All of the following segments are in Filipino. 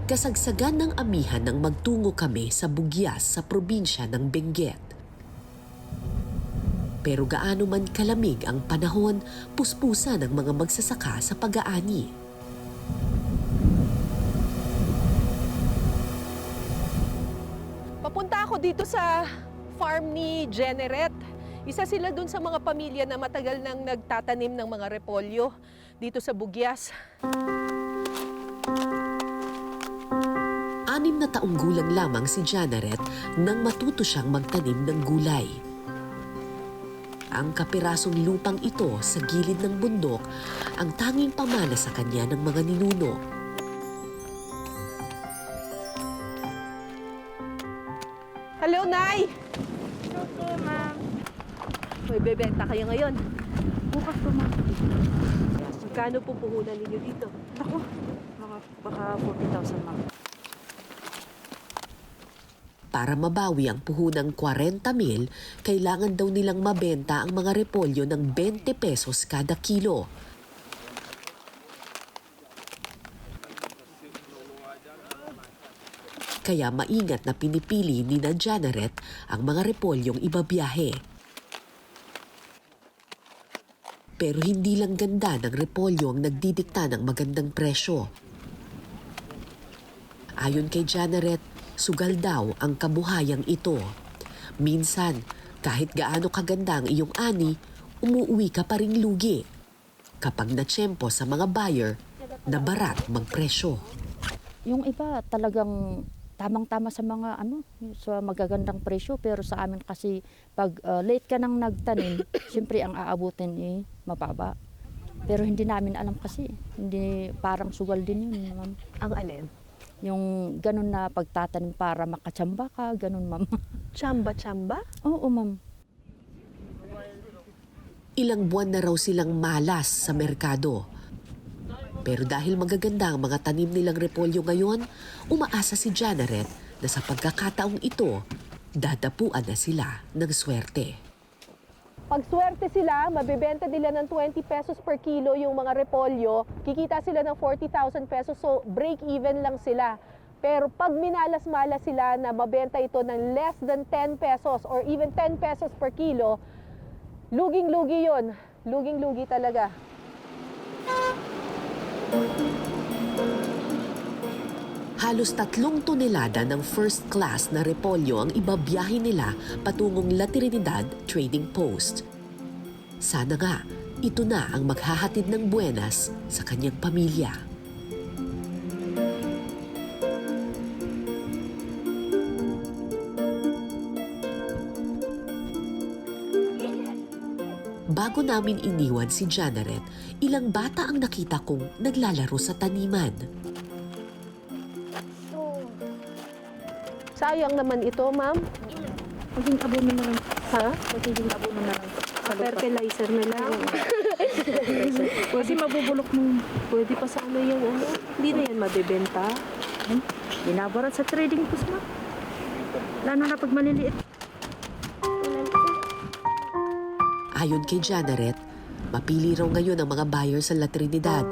Kasagsagan ng amihan nang magtungo kami sa Bugyas sa probinsya ng Benguet. Pero gaano man kalamig ang panahon, puspusan ng mga magsasaka sa pag-aani. Papunta ako dito sa farm ni Jeneret. Isa sila dun sa mga pamilya na matagal nang nagtatanim ng mga repolyo dito sa Bugyas. 6 na taong gulang lamang si Jeneret nang matuto siyang magtanim ng gulay. Ang kapirasong lupang ito sa gilid ng bundok ang tanging pamana sa kanya ng mga ninuno. Hello, Nay! Okay, ma'am. May bebenta kayo ngayon. Bukas po, ma'am. Magkano po puhunan ninyo dito? Ako, baka 40,000, ma'am. Para mabawi ang puhunang 40,000, kailangan daw nilang mabenta ang mga repolyo ng 20 pesos kada kilo. Kaya maingat na pinipili ni Jeneret ang mga repolyong ibabiyahe. Pero hindi lang ganda ng repolyo ang nagdidikta ng magandang presyo. Ayon kay Jeneret, sugal daw ang kabuhayang ito. Minsan, kahit gaano kaganda ang iyong ani, umuuwi ka pa ring lugi. Kapag natsyempo sa mga buyer, na barat magpresyo. Yung iba talagang tamang-tama sa mga sa magagandang presyo, pero sa amin kasi pag late ka nang nagtanim, siyempre ang aabutin mababa. Pero hindi namin alam kasi, hindi parang sugal din yun, ma'am. Ang alin? Yung ganun na pagtatanim para makatsamba ka, ganun, ma'am. Tsamba-tsamba? Oo, ma'am. Ilang buwan na raw silang malas sa merkado. Pero dahil magaganda ang mga tanim nilang repolyo ngayon, umaasa si Jeneret na sa pagkakataong ito, dadapuan na sila ng swerte. Pag swerte sila, mabibenta nila ng 20 pesos per kilo yung mga repolyo, kikita sila ng 40,000 pesos, so break even lang sila. Pero pag minalas-malas sila na mabenta ito ng less than 10 pesos or even 10 pesos per kilo, luging-lugi yun. Luging-lugi talaga. Halos 3 tonelada ng first class na repolyo ang ibabiyahe nila patungong La Trinidad Trading Post. Sana nga, ito na ang maghahatid ng buenas sa kanyang pamilya. Bago namin iniwan si Jeneret, ilang bata ang nakita kong naglalaro sa taniman. Sayang naman ito, ma'am. Maging abono na lang. Ha? Magiging abono na lang. Fertilizer na lang. Kasi mabubulok mo. Pwede pa sana yung hindi na yan mabibenta. Binabarat sa trading post, ma'am. Lalo na pag maliliit. Ayon kay Jeneret, mapili raw ngayon ang mga buyer sa La Trinidad.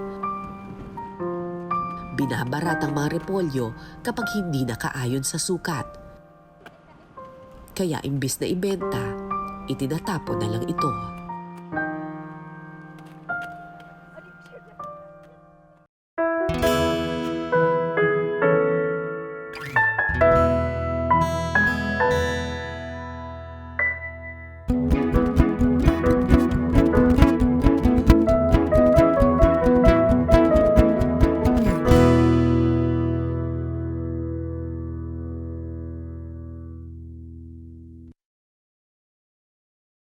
Binabarat ang mga repolyo kapag hindi nakaayon sa sukat. Kaya imbis na ibenta, itinatapon na lang ito.